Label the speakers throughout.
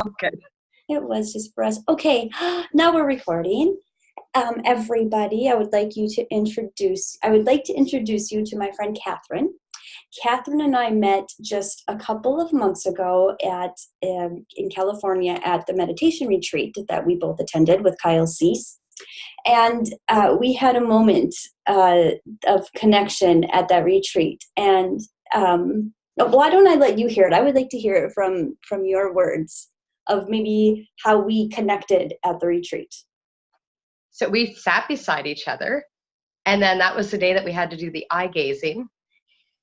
Speaker 1: Okay.
Speaker 2: It was just for us. Okay, now we're recording. Everybody, I would like to introduce you to my friend Catherine. Catherine and I met just a couple of months ago in California at the meditation retreat that we both attended with Kyle Cease. And we had a moment of connection at that retreat. And why don't I let you hear it? I would like to hear it from your words of maybe how we connected at the retreat.
Speaker 1: So we sat beside each other, and then that was the day that we had to do the eye gazing.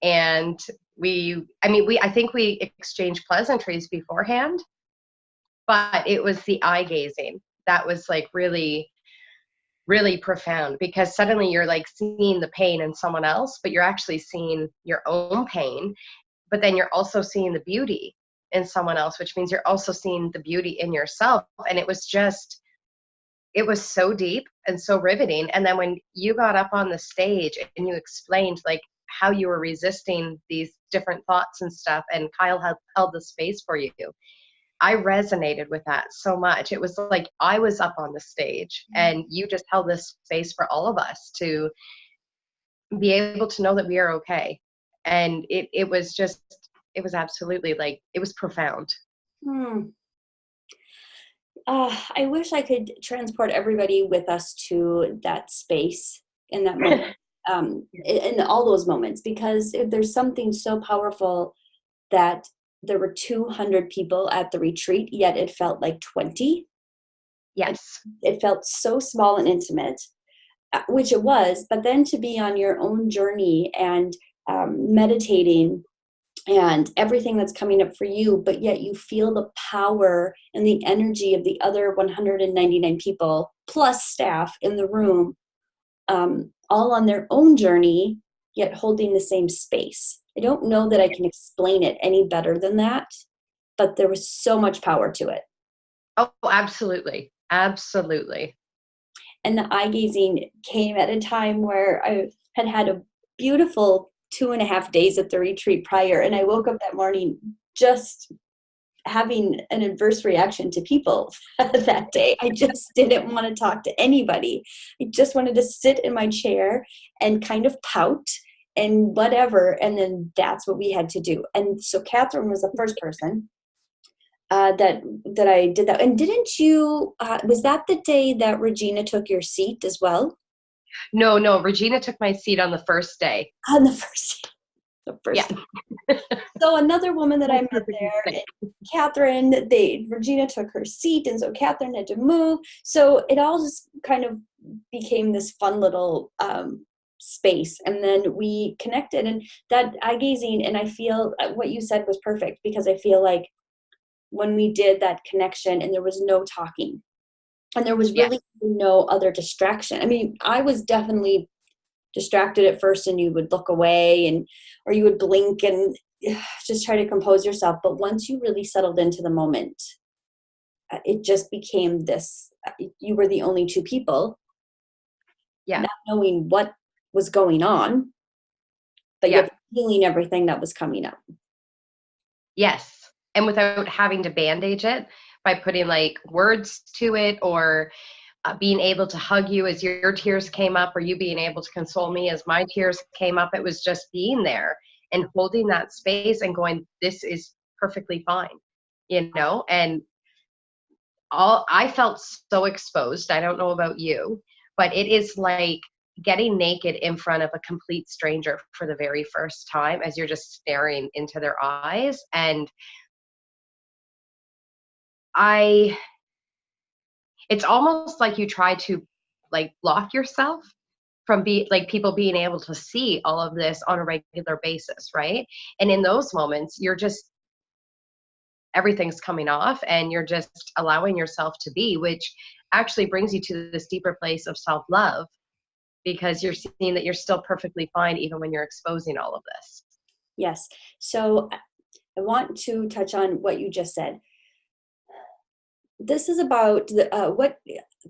Speaker 1: And I think we exchanged pleasantries beforehand, but it was the eye gazing that was like really, really profound, because suddenly you're like seeing the pain in someone else, but you're actually seeing your own pain, but then you're also seeing the beauty in someone else, which means you're also seeing the beauty in yourself. And it was so deep and so riveting. And then when you got up on the stage and you explained like how you were resisting these different thoughts and stuff, and Kyle held the space for you, I resonated with that so much. It was like I was up on the stage and you just held this space for all of us to be able to know that we are okay. And it was absolutely, like, it was profound.
Speaker 2: Hmm. I wish I could transport everybody with us to that space in that moment, in all those moments, because if there's something so powerful that there were 200 people at the retreat, yet it felt like 20.
Speaker 1: Yes.
Speaker 2: It felt so small and intimate, which it was, but then to be on your own journey and meditating and everything that's coming up for you, but yet you feel the power and the energy of the other 199 people plus staff in the room, all on their own journey, yet holding the same space. I don't know that I can explain it any better than that, but there was so much power to it.
Speaker 1: Oh, absolutely. Absolutely.
Speaker 2: And the eye gazing came at a time where I had a beautiful 2.5 days at the retreat prior. And I woke up that morning just having an adverse reaction to people that day. I just didn't want to talk to anybody. I just wanted to sit in my chair and kind of pout and whatever. And then that's what we had to do. And so Catherine was the first person that I did that. And didn't you, was that the day that Regina took your seat as well?
Speaker 1: No, Regina took my seat on the first day.
Speaker 2: On the first
Speaker 1: Yeah.
Speaker 2: day. So another woman that I met there, Catherine, Regina took her seat, and so Catherine had to move. So it all just kind of became this fun little space. And then we connected, and that eye gazing, and I feel what you said was perfect, because I feel like when we did that connection and there was no talking and there was really no other distraction. I mean, I was definitely distracted at first, and you would look away or you would blink and just try to compose yourself. But once you really settled into the moment, it just became this, you were the only two people, not knowing what was going on, but yet feeling everything that was coming up.
Speaker 1: Yes. And without having to bandage it by putting like words to it, or being able to hug you as your tears came up, or you being able to console me as my tears came up. It was just being there and holding that space and going, this is perfectly fine, and I felt so exposed. I don't know about you, but it is like getting naked in front of a complete stranger for the very first time, as you're just staring into their eyes. And it's almost like you try to like block yourself from people being able to see all of this on a regular basis, right? And in those moments, everything's coming off and you're just allowing yourself to be, which actually brings you to this deeper place of self-love, because you're seeing that you're still perfectly fine even when you're exposing all of this.
Speaker 2: Yes. So I want to touch on what you just said. This is about what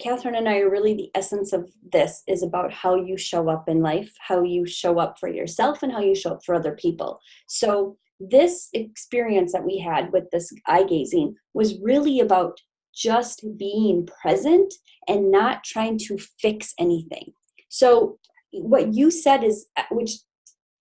Speaker 2: Catherine and I are really, the essence of this is about how you show up in life, how you show up for yourself, and how you show up for other people. So this experience that we had with this eye gazing was really about just being present and not trying to fix anything. So what you said is, which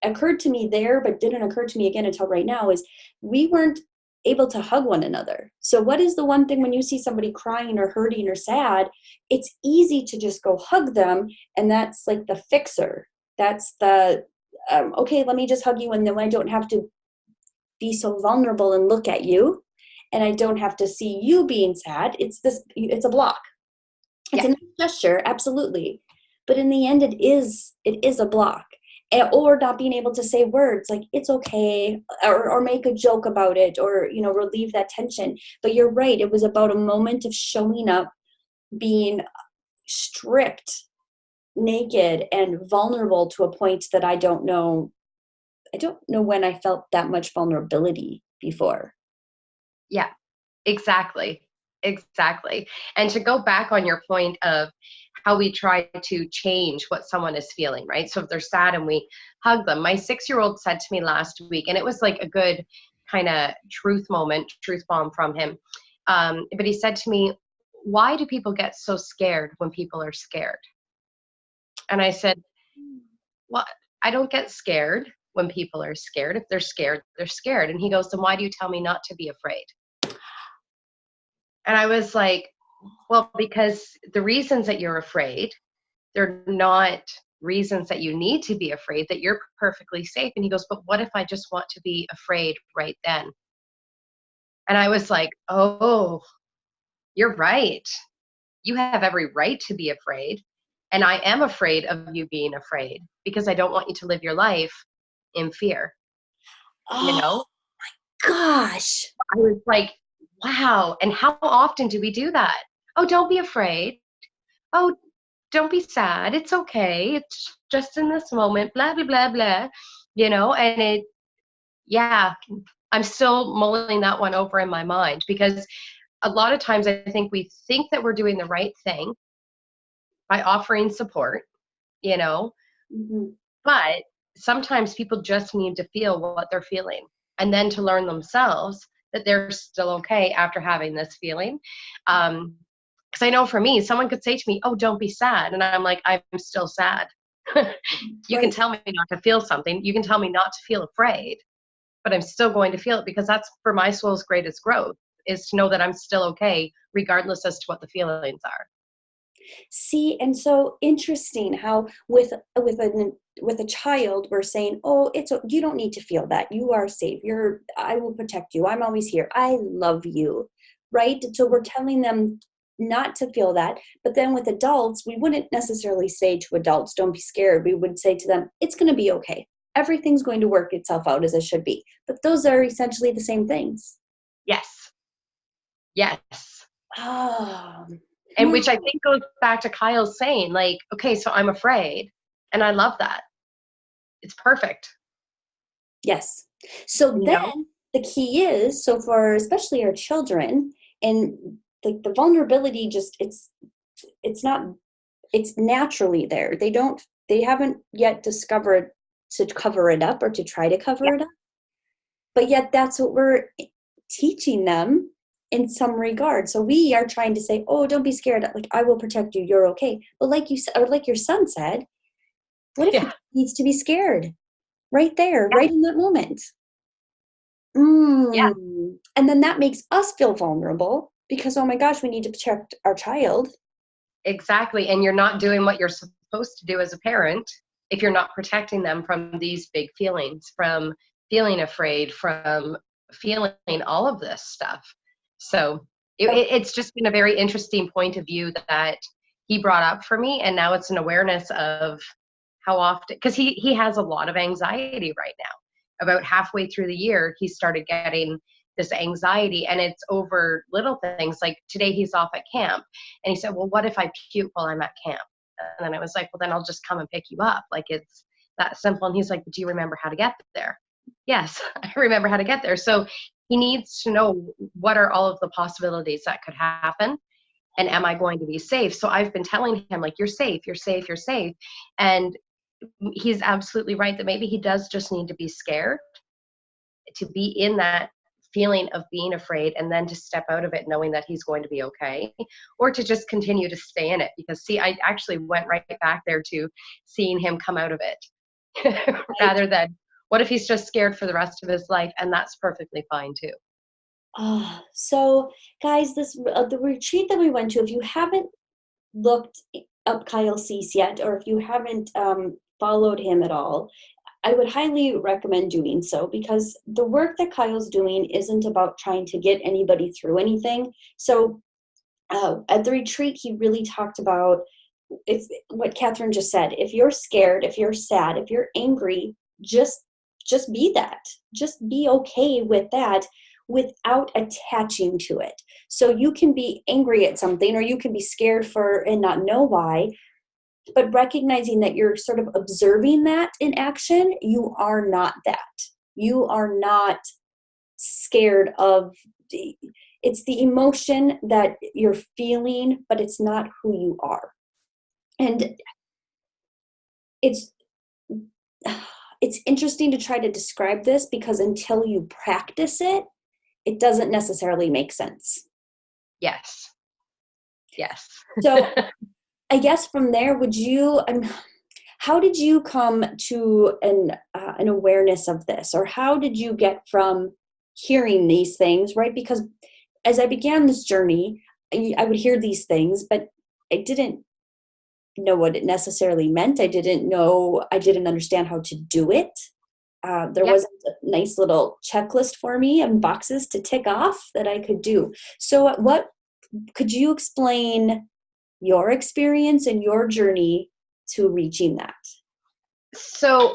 Speaker 2: occurred to me there, but didn't occur to me again until right now, is we weren't able to hug one another. So what is the one thing when you see somebody crying or hurting or sad, it's easy to just go hug them. And that's like the fixer. That's the, okay, let me just hug you. And then I don't have to be so vulnerable and look at you. And I don't have to see you being sad. It's a block. It's a nice gesture, absolutely. But in the end, it is a block. Or not being able to say words like it's okay, or make a joke about it, or relieve that tension. But you're right, it was about a moment of showing up, being stripped naked and vulnerable to a point that I don't know when I felt that much vulnerability before.
Speaker 1: Yeah, exactly. And to go back on your point of how we try to change what someone is feeling, right? So if they're sad and we hug them, my 6-year-old said to me last week, and it was like a good kind of truth bomb from him. But he said to me, why do people get so scared when people are scared? And I said, well, I don't get scared when people are scared. If they're scared, they're scared. And he goes, then why do you tell me not to be afraid? And I was like, well, because the reasons that you're afraid, they're not reasons that you need to be afraid, that you're perfectly safe. And he goes, but what if I just want to be afraid right then? And I was like, oh, you're right. You have every right to be afraid. And I am afraid of you being afraid because I don't want you to live your life in fear.
Speaker 2: Oh my gosh.
Speaker 1: I was like, wow. And how often do we do that? Oh, don't be afraid. Oh, don't be sad. It's okay. It's just in this moment, blah, blah, blah, blah, and I'm still mulling that one over in my mind because a lot of times I think we think that we're doing the right thing by offering support,
Speaker 2: Mm-hmm.
Speaker 1: but sometimes people just need to feel what they're feeling and then to learn themselves that they're still okay after having this feeling. Because I know for me, someone could say to me, oh, don't be sad. And I'm like, I'm still sad. You can tell me not to feel something. You can tell me not to feel afraid, but I'm still going to feel it because that's for my soul's greatest growth, is to know that I'm still okay, regardless as to what the feelings are.
Speaker 2: See, and so interesting how with a child we're saying, oh, you don't need to feel that. You are safe. I will protect you. I'm always here. I love you. Right? So we're telling them not to feel that. But then with adults, we wouldn't necessarily say to adults, don't be scared. We would say to them, it's going to be okay. Everything's going to work itself out as it should be. But those are essentially the same things.
Speaker 1: Yes.
Speaker 2: Oh.
Speaker 1: And which I think goes back to Kyle's saying, like, okay, so I'm afraid. And I love that. It's perfect.
Speaker 2: Yes. So then the key is, so for especially our children, and the vulnerability it's naturally there. They haven't yet discovered to cover it up or to try to cover it up. But yet that's what we're teaching them in some regard. So we are trying to say, oh, don't be scared. Like, I will protect you. You're okay. But like you said, or like your son said, what if he needs to be scared right there, right in that moment?
Speaker 1: Yeah,
Speaker 2: And then that makes us feel vulnerable because, oh my gosh, we need to protect our child.
Speaker 1: exactly. And you're not doing what you're supposed to do as a parent if you're not protecting them from these big feelings, from feeling afraid, from feeling all of this stuff. So it's just been a very interesting point of view that he brought up for me. And now it's an awareness of how often, because he has a lot of anxiety right now. About halfway through the year, he started getting this anxiety, and it's over little things. Like today he's off at camp and he said, well, what if I puke while I'm at camp? And then I was like, well, then I'll just come and pick you up. Like, it's that simple. And he's like, but do you remember how to get there? Yes, I remember how to get there. So he needs to know, what are all of the possibilities that could happen? And am I going to be safe? So I've been telling him, like, you're safe, you're safe, you're safe. And he's absolutely right that maybe he does just need to be scared. to be in that feeling of being afraid and then to step out of it knowing that he's going to be okay, or to just continue to stay in it. Because see, I actually went right back there to seeing him come out of it rather than what if he's just scared for the rest of his life, and that's perfectly fine too.
Speaker 2: So guys, this the retreat that we went to, if you haven't looked up Kyle Cease yet, or if you haven't followed him at all, I would highly recommend doing so, because the work that Kyle's doing isn't about trying to get anybody through anything. So at the retreat, he really talked about what Catherine just said. If you're scared, if you're sad, if you're angry, just be that. Just be okay with that without attaching to it. So you can be angry at something, or you can be scared and not know why, but recognizing that you're sort of observing that in action. You are not that. You are not scared of it's the emotion that you're feeling, but it's not who you are. And it's interesting to try to describe this, because until you practice it, it doesn't necessarily make sense.
Speaker 1: Yes.
Speaker 2: So I guess from there, how did you come to an awareness of this? Or how did you get from hearing these things, right? Because as I began this journey, I would hear these things, but I didn't know what it necessarily meant. I didn't understand how to do it. There wasn't a nice little checklist for me and boxes to tick off that I could do. So what could you explain your experience and your journey to reaching that?
Speaker 1: So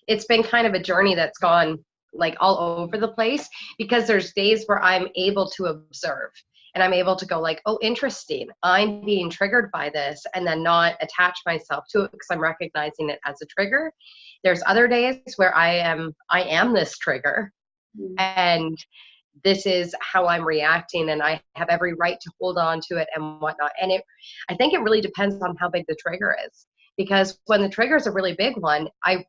Speaker 1: it's been kind of a journey that's gone like all over the place, because there's days where I'm able to observe and I'm able to go like, oh, interesting, I'm being triggered by this, and then not attach myself to it because I'm recognizing it as a trigger. There's other days where I am this trigger, and this is how I'm reacting, and I have every right to hold on to it and whatnot. And I think it really depends on how big the trigger is, because when the trigger is a really big one, I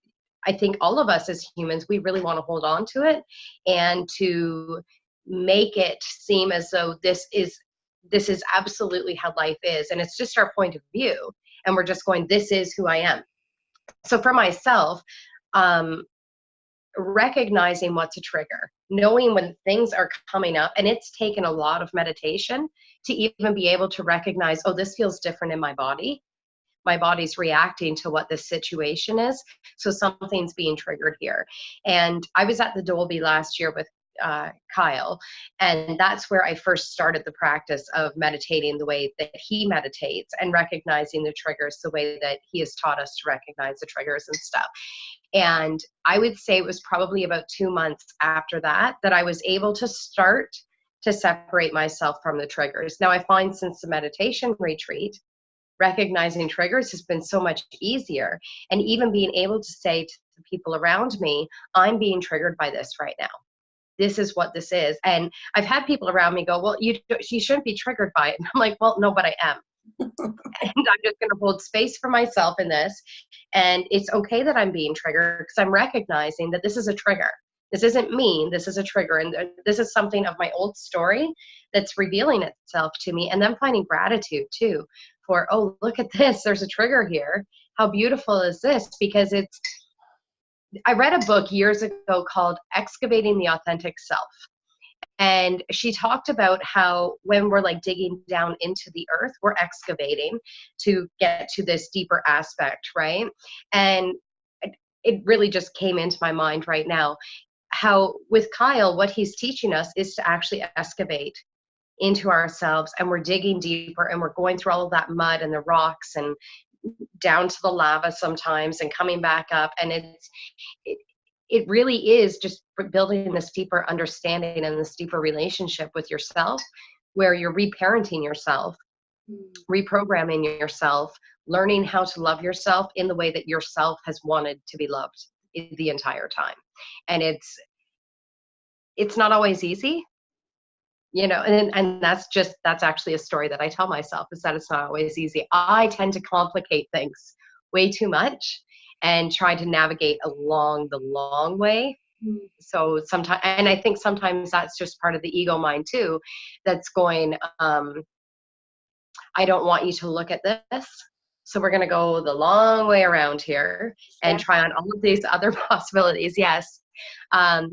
Speaker 1: think all of us as humans, we really want to hold on to it and to make it seem as though this is absolutely how life is, and it's just our point of view, and we're just going, this is who I am. So for myself, recognizing what's a trigger, knowing when things are coming up, and it's taken a lot of meditation to even be able to recognize, oh, this feels different in my body. My body's reacting to what this situation is, so something's being triggered here. And I was at the Dolby last year with Kyle, and that's where I first started the practice of meditating the way that he meditates, and recognizing the triggers the way that he has taught us to recognize the triggers and stuff. And I would say it was probably about 2 months after that I was able to start to separate myself from the triggers. Now I find since the meditation retreat, recognizing triggers has been so much easier, and even being able to say to the people around me, I'm being triggered by this right now. This is what this is. And I've had people around me go, well, you shouldn't be triggered by it. And I'm like, well, no, but I am. And I'm just going to hold space for myself in this. And it's okay that I'm being triggered, because I'm recognizing that this is a trigger. This isn't me. This is a trigger. And this is something of my old story that's revealing itself to me. And then finding gratitude too for, oh, look at this. There's a trigger here. How beautiful is this? Because I read a book years ago called Excavating the Authentic Self. And she talked about how when we're like digging down into the earth, we're excavating to get to this deeper aspect, right? And it really just came into my mind right now, how with Kyle, what he's teaching us is to actually excavate into ourselves, and we're digging deeper, and we're going through all of that mud and the rocks and down to the lava sometimes, and coming back up. And it really is just building this deeper understanding and this deeper relationship with yourself, where you're reparenting yourself, reprogramming yourself, learning how to love yourself in the way that yourself has wanted to be loved the entire time. And it's not always easy, and that's actually a story that I tell myself, is that it's not always easy. I tend to complicate things way too much and try to navigate along the long way So sometimes, and I think sometimes that's just part of the ego mind too, that's going, I don't want you to look at this. So we're going to go the long way around here and try on all of these other possibilities. Yes.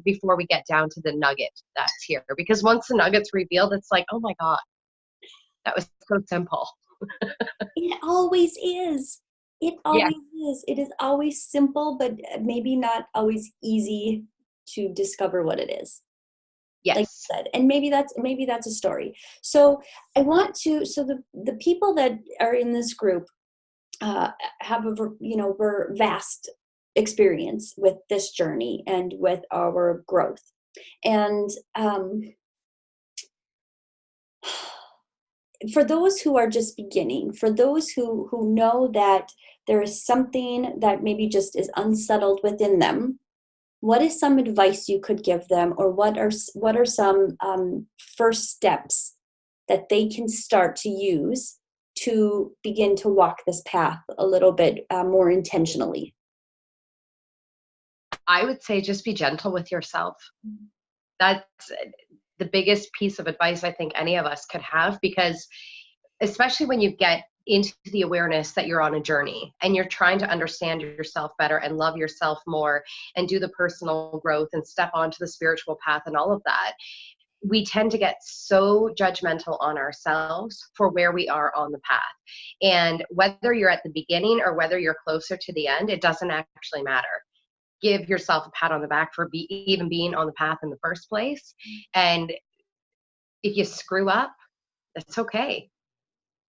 Speaker 1: Before we get down to the nugget that's here, because once the nugget's revealed, it's like, oh my God, that was so simple.
Speaker 2: It always is. It always is. It is always simple, but maybe not always easy to discover what it is.
Speaker 1: Yes.
Speaker 2: Like you said, and maybe that's a story. So I want to. So the people that are in this group have a vast experience with this journey and with our growth, and for those who are just beginning, for those who know that there is something that maybe just is unsettled within them, what is some advice you could give them, or what are some first steps that they can start to use to begin to walk this path a little bit more intentionally?
Speaker 1: I would say just be gentle with yourself. That's the biggest piece of advice I think any of us could have, because especially when you get into the awareness that you're on a journey and you're trying to understand yourself better and love yourself more and do the personal growth and step onto the spiritual path and all of that, we tend to get so judgmental on ourselves for where we are on the path. And whether you're at the beginning or whether you're closer to the end, it doesn't actually matter. Give yourself a pat on the back for even being on the path in the first place. And if you screw up, that's okay.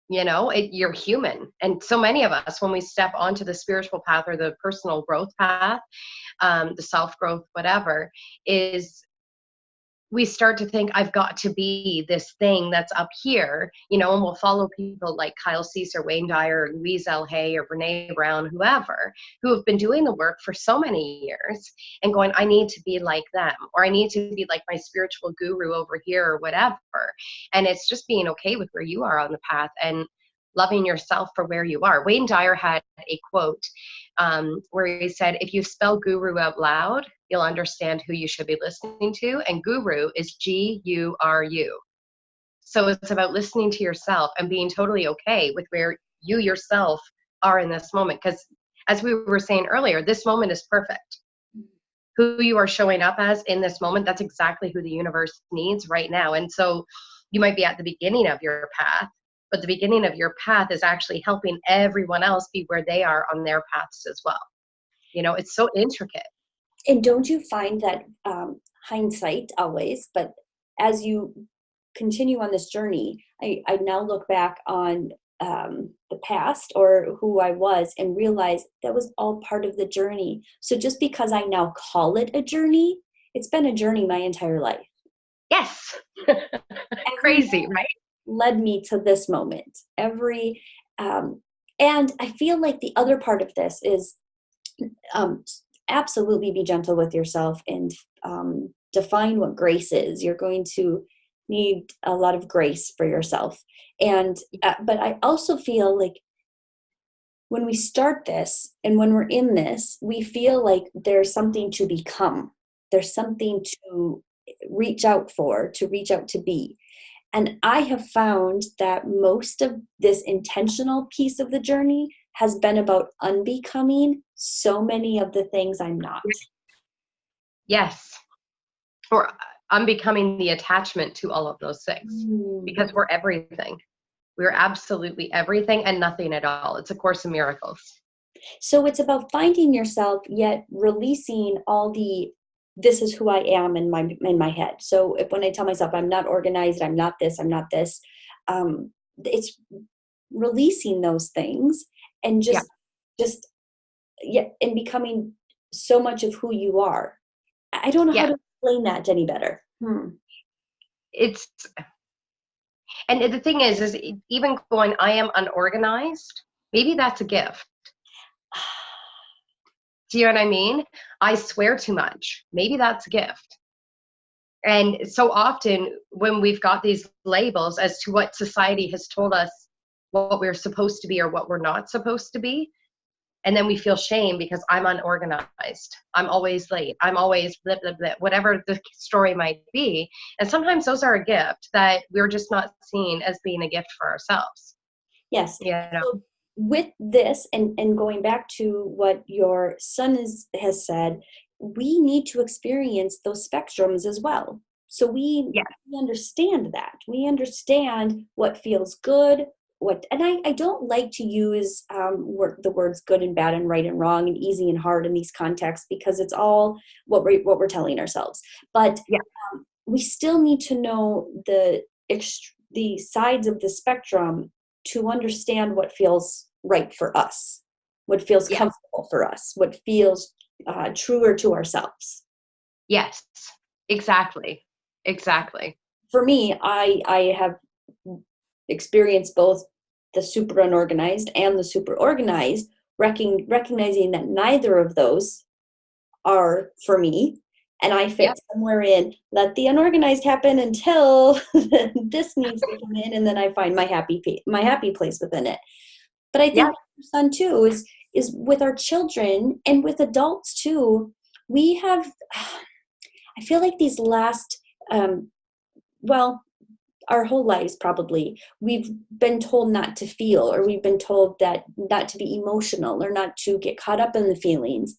Speaker 1: You're human. And so many of us, when we step onto the spiritual path or the personal growth path, the self-growth, whatever, is we start to think, I've got to be this thing that's up here, and we'll follow people like Kyle Cease or Wayne Dyer or Louise L. Hay or Brene Brown, whoever, who have been doing the work for so many years and going, I need to be like them, or I need to be like my spiritual guru over here or whatever. And it's just being okay with where you are on the path and loving yourself for where you are. Wayne Dyer had a quote where he said, if you spell guru out loud, you'll understand who you should be listening to. And guru is Guru. So it's about listening to yourself and being totally okay with where you yourself are in this moment. Because as we were saying earlier, this moment is perfect. Who you are showing up as in this moment, that's exactly who the universe needs right now. And so you might be at the beginning of your path, but the beginning of your path is actually helping everyone else be where they are on their paths as well. It's so intricate.
Speaker 2: And don't you find that hindsight always, but as you continue on this journey, I now look back on the past or who I was and realize that was all part of the journey. So just because I now call it a journey, it's been a journey my entire life.
Speaker 1: Yes. Crazy, right?
Speaker 2: Led me to this moment. And I feel like the other part of this is absolutely be gentle with yourself and define what grace is. You're going to need a lot of grace for yourself. And but I also feel like when we start this and when we're in this, we feel like there's something to become. There's something to reach out for, to reach out to be. And I have found that most of this intentional piece of the journey has been about unbecoming so many of the things I'm not.
Speaker 1: Yes. Or unbecoming the attachment to all of those things, because we're everything. We're absolutely everything and nothing at all. It's a Course in Miracles.
Speaker 2: So it's about finding yourself, yet releasing all the this is who I am in my head. So when I tell myself I'm not organized, I'm not this, it's releasing those things and and becoming so much of who you are. I don't know how to explain that any better.
Speaker 1: And the thing is even going, I am unorganized, maybe that's a gift. Do you know what I mean? I swear too much. Maybe that's a gift. And so often when we've got these labels as to what society has told us what we're supposed to be or what we're not supposed to be, And then we feel shame because I'm unorganized. I'm always late. I'm always blah, blah, blah, whatever the story might be. And sometimes those are a gift that we're just not seeing as being a gift for ourselves.
Speaker 2: Yes.
Speaker 1: You know?
Speaker 2: So with this, and going back to what your son has said, we need to experience those spectrums as well. So we understand that. We understand what feels good, and I don't like to use the words good and bad and right and wrong and easy and hard in these contexts, because it's all what we're telling ourselves. But we still need to know the sides of the spectrum to understand what feels right for us, what feels comfortable for us, what feels truer to ourselves.
Speaker 1: Yes, exactly.
Speaker 2: For me, I have experienced both the super unorganized and the super organized, recognizing that neither of those are for me. And I fit somewhere in, let the unorganized happen until this needs to come in, and then I find my happy place within it. But I think your son too is with our children and with adults too. We have, I feel like these last, our whole lives probably, we've been told not to feel, or we've been told that not to be emotional, or not to get caught up in the feelings.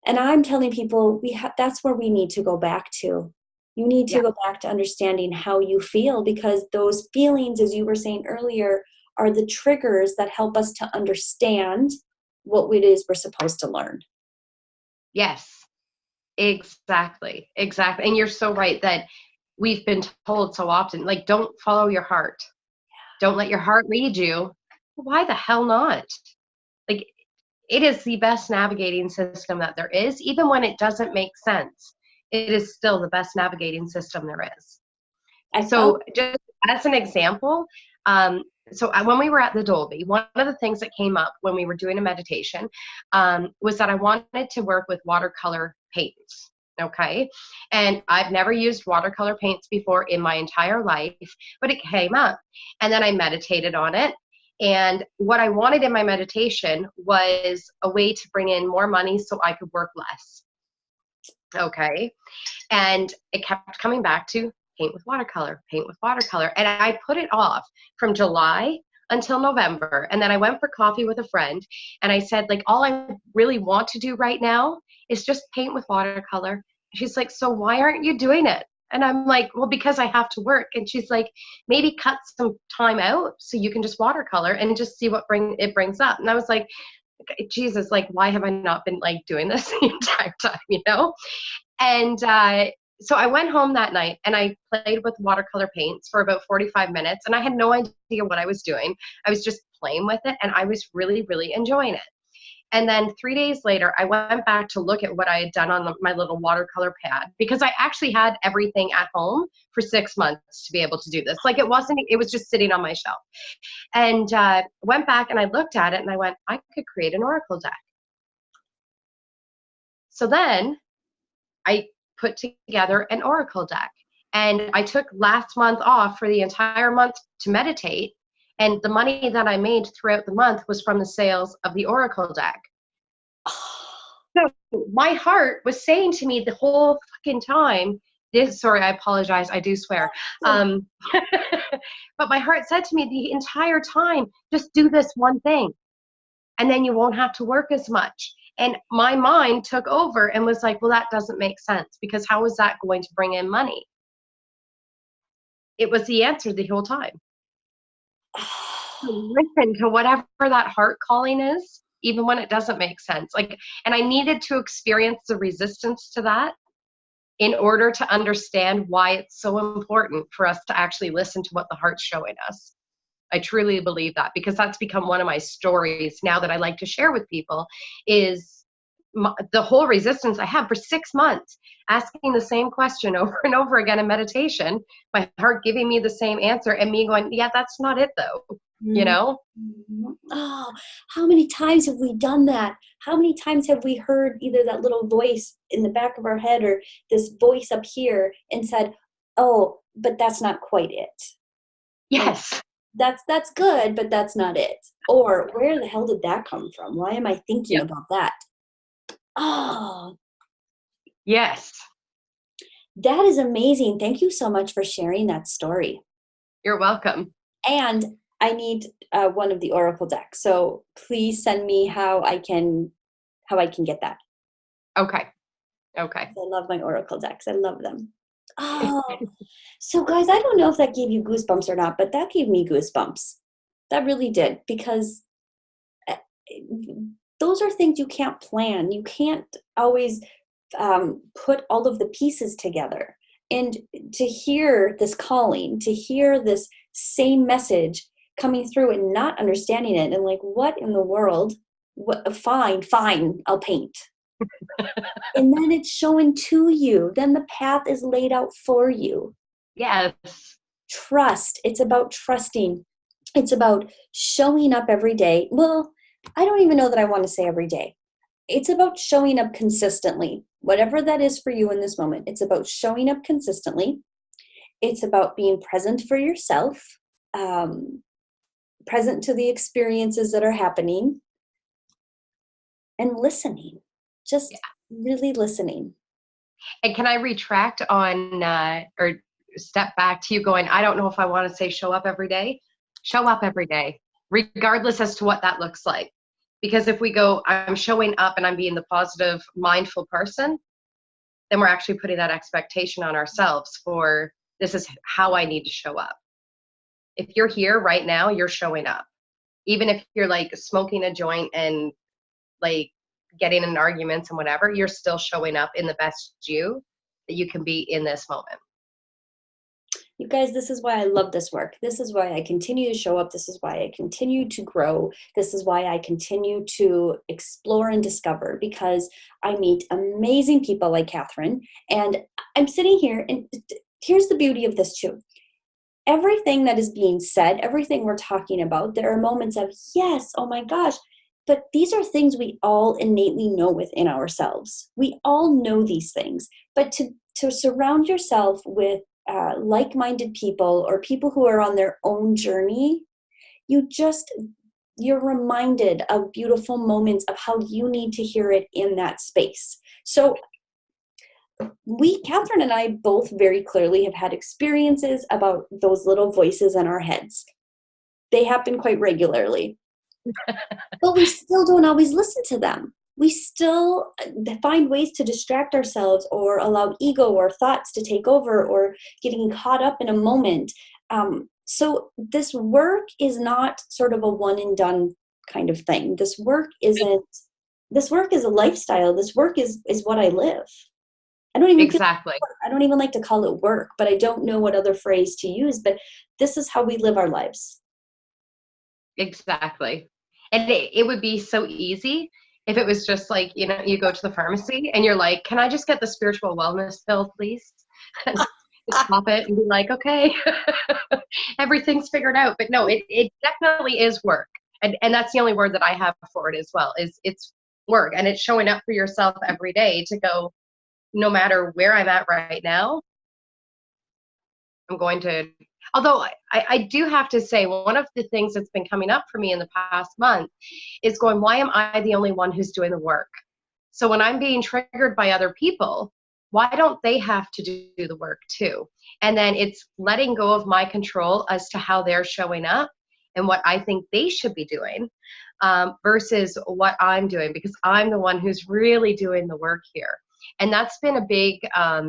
Speaker 2: And I'm telling people that's where we need to go back to. You need to go back to understanding how you feel, because those feelings, as you were saying earlier, are the triggers that help us to understand what it is we're supposed to learn.
Speaker 1: Yes, exactly. And you're so right that we've been told so often, like, don't follow your heart. Don't let your heart lead you. Why the hell not? Like, it is the best navigating system that there is. Even when it doesn't make sense, it is still the best navigating system there is. So just as an example, when we were at the Dolby, one of the things that came up when we were doing a meditation was that I wanted to work with watercolor paints. Okay. And I've never used watercolor paints before in my entire life, but it came up. And then I meditated on it. And what I wanted in my meditation was a way to bring in more money so I could work less. Okay. And it kept coming back to paint with watercolor. And I put it off from July until November. And then I went for coffee with a friend, and I said, like, all I really want to do right now is just paint with watercolor. She's like, so why aren't you doing it? And I'm like, well, because I have to work. And she's like, maybe cut some time out so you can just watercolor and just see what it brings up. And I was like, Jesus, like, why have I not been like doing this the entire time, you know? And so I went home that night and I played with watercolor paints for about 45 minutes, and I had no idea what I was doing. I was just playing with it, and I was really, really enjoying it. And then 3 days later, I went back to look at what I had done on my little watercolor pad, because I actually had everything at home for 6 months to be able to do this. Like, it was just sitting on my shelf. And went back and I looked at it and I went, I could create an oracle deck. So then I put together an oracle deck, and I took last month off for the entire month to meditate. And the money that I made throughout the month was from the sales of the oracle deck. So my heart was saying to me the whole fucking time, sorry, I apologize, I do swear. But my heart said to me the entire time, just do this one thing, and then you won't have to work as much. And my mind took over and was like, well, that doesn't make sense, because how is that going to bring in money? It was the answer the whole time. Listen to whatever that heart calling is, even when it doesn't make sense. Like, and I needed to experience the resistance to that in order to understand why it's so important for us to actually listen to what the heart's showing us. I truly believe that, because that's become one of my stories now that I like to share with people, is the whole resistance I have for 6 months, asking the same question over and over again in meditation, my heart giving me the same answer, and me going, yeah, that's not it though. You know?
Speaker 2: Oh, how many times have we done that? How many times have we heard either that little voice in the back of our head or this voice up here and said, oh, but that's not quite it.
Speaker 1: Yes.
Speaker 2: that's good, but that's not it. Or where the hell did that come from? Why am I thinking
Speaker 1: Yep.
Speaker 2: about that? Oh,
Speaker 1: Yes.
Speaker 2: that is amazing. Thank you so much for sharing that story.
Speaker 1: You're welcome.
Speaker 2: And I need one of the Oracle decks. So please send me how I can get that.
Speaker 1: Okay.
Speaker 2: I love my Oracle decks. I love them. Oh, so guys, I don't know if that gave you goosebumps or not, but that gave me goosebumps. That really did, because uh, those are things you can't plan. You can't always put all of the pieces together. And to hear this calling, to hear this same message coming through and not understanding it, and like, what in the world? Fine, I'll paint. And then it's shown to you. Then the path is laid out for you.
Speaker 1: Yes.
Speaker 2: Trust. It's about trusting. It's about showing up every day. Well, I don't even know that I want to say every day. It's about showing up consistently, whatever that is for you in this moment. It's about showing up consistently. It's about being present for yourself, present to the experiences that are happening, and listening. Just really listening.
Speaker 1: And can I retract on or step back to you going, I don't know if I want to say show up every day. Show up every day, regardless as to what that looks like. Because if we go, I'm showing up and I'm being the positive, mindful person, then we're actually putting that expectation on ourselves for this is how I need to show up. If you're here right now, you're showing up. Even if you're like smoking a joint and like getting in arguments and whatever, you're still showing up in the best you that you can be in this moment.
Speaker 2: You guys, this is why I love this work. This is why I continue to show up. This is why I continue to grow. This is why I continue to explore and discover, because I meet amazing people like Catherine. And I'm sitting here, and here's the beauty of this too. Everything that is being said, everything we're talking about, there are moments of, yes, oh my gosh, but these are things we all innately know within ourselves. We all know these things, but to surround yourself with like-minded people or people who are on their own journey, you're reminded of beautiful moments of how you need to hear it in that space. So Catherine and I both very clearly have had experiences about those little voices in our heads. They happen quite regularly, but we still don't always listen to them. We still find ways to distract ourselves or allow ego or thoughts to take over or getting caught up in a moment. So this work is not sort of a one and done kind of thing. This work is a lifestyle. This work is what I live. I don't even like to call it work, but I don't know what other phrase to use, but this is how we live our lives.
Speaker 1: Exactly. And it would be so easy if it was just like, you go to the pharmacy and you're like, can I just get the spiritual wellness pill, please? Stop it and be like, okay, everything's figured out. But no, it definitely is work. And that's the only word that I have for it as well, is it's work. And it's showing up for yourself every day to go, no matter where I'm at right now, I'm going to, although I do have to say, one of the things that's been coming up for me in the past month is going, why am I the only one who's doing the work? So when I'm being triggered by other people, why don't they have to do the work too? And then it's letting go of my control as to how they're showing up and what I think they should be doing versus what I'm doing, because I'm the one who's really doing the work here. And that's been a big, I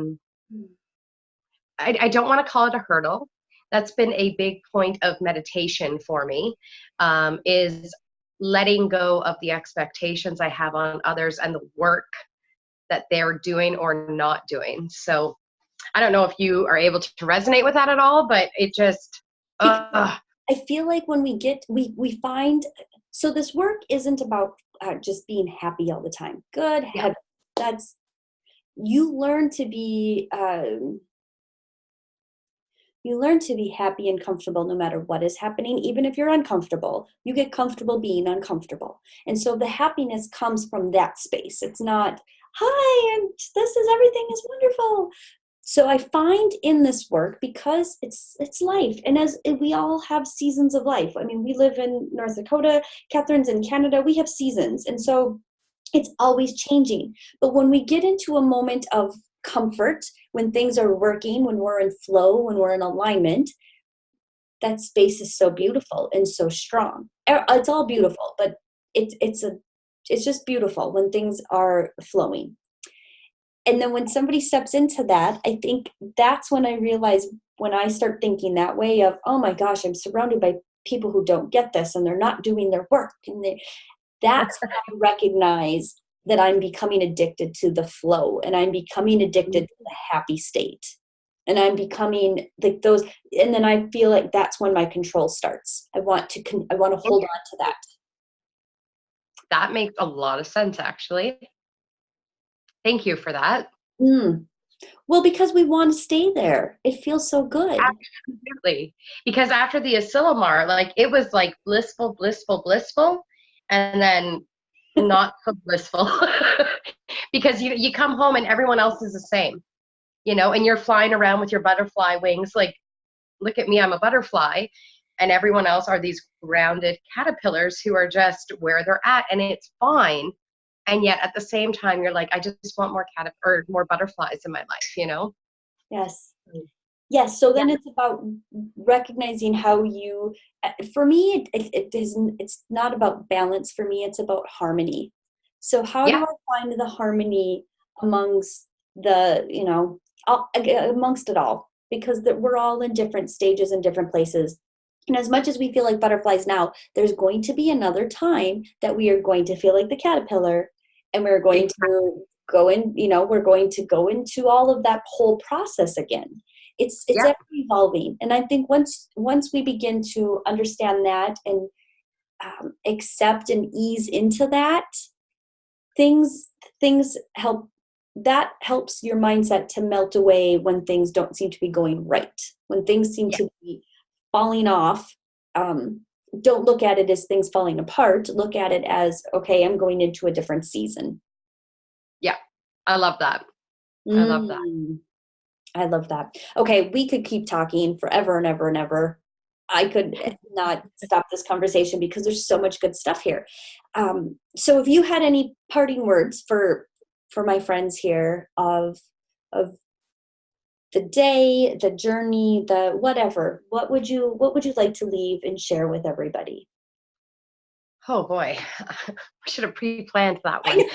Speaker 1: don't want to call it a hurdle. That's been a big point of meditation for me, is letting go of the expectations I have on others and the work that they're doing or not doing. So I don't know if you are able to resonate with that at all, but it just,
Speaker 2: I feel like when we find, so this work isn't about just being happy all the time. Good. Yeah. You learn to be happy and comfortable no matter what is happening. Even if you're uncomfortable, you get comfortable being uncomfortable. And so the happiness comes from that space. It's not, hi, and everything is wonderful. So I find in this work, because it's life, and as we all have seasons of life. I mean, we live in North Dakota, Catherine's in Canada, we have seasons, and so it's always changing. But when we get into a moment of comfort, when things are working, when we're in flow, when we're in alignment, that space is so beautiful and so strong. It's all beautiful, but it's just beautiful when things are flowing. And then when somebody steps into that, I think that's when I realize, when I start thinking that way of, oh my gosh, I'm surrounded by people who don't get this and they're not doing their work. And that's when I recognize that I'm becoming addicted to the flow, and I'm becoming addicted to the happy state. And I'm becoming like those, and then I feel like that's when my control starts. I want to hold on to that.
Speaker 1: That makes a lot of sense, actually. Thank you for that.
Speaker 2: Well, because we want to stay there. It feels so good.
Speaker 1: Absolutely. Because after the Asilomar, like, it was like blissful, blissful, blissful, and then not so blissful. Because you come home and everyone else is the same, and you're flying around with your butterfly wings. Like, look at me, I'm a butterfly, and everyone else are these grounded caterpillars who are just where they're at, and it's fine. And yet at the same time, you're like, I just want more butterflies in my life,
Speaker 2: Yes. Yes. So then it's about recognizing how you, for me, it's not about balance. For me, it's about harmony. So how do I find the harmony amongst amongst it all? Because we're all in different stages and different places. And as much as we feel like butterflies now, there's going to be another time that we are going to feel like the caterpillar, and we're going to go in, we're going to go into all of that whole process again. It's ever evolving. And I think once we begin to understand that and accept and ease into that, things helps your mindset to melt away when things don't seem to be going right. When things seem to be falling off, don't look at it as things falling apart. Look at it as, okay, I'm going into a different season.
Speaker 1: Yeah, I love that. I love that.
Speaker 2: I love that. Okay, we could keep talking forever and ever and ever. I could not stop this conversation because there's so much good stuff here. So if you had any parting words for my friends here of the day, the journey, the whatever, what would you like to leave and share with everybody?
Speaker 1: Oh boy, I should have pre-planned that one.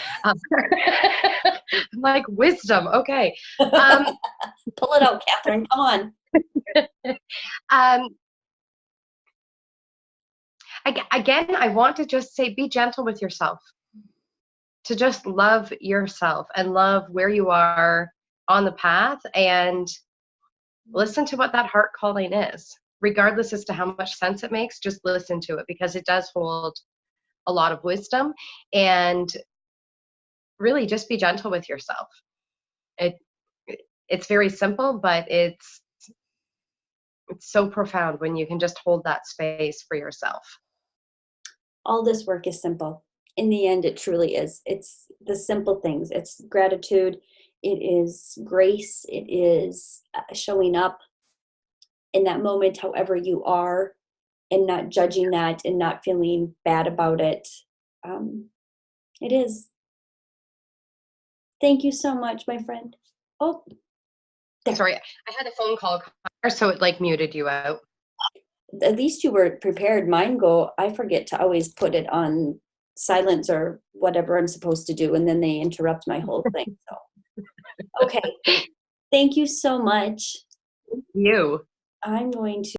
Speaker 1: Like, wisdom. Okay.
Speaker 2: Pull it out, Catherine. Come on.
Speaker 1: Again, I want to just say, be gentle with yourself. To just love yourself and love where you are on the path, and listen to what that heart calling is, regardless as to how much sense it makes. Just listen to it, because it does hold a lot of wisdom. And really, just be gentle with yourself. It's very simple, but it's so profound when you can just hold that space for yourself.
Speaker 2: All this work is simple. In the end, it truly is. It's the simple things. It's gratitude. It is grace. It is showing up in that moment, however you are, and not judging that and not feeling bad about it. It is. Thank you so much, my friend. Oh, there.
Speaker 1: Sorry, I had a phone call, so it like muted you out.
Speaker 2: At least you were prepared. Mine I forget to always put it on silence or whatever I'm supposed to do, and then they interrupt my whole thing. So, okay. Thank you so much.
Speaker 1: You.
Speaker 2: I'm going to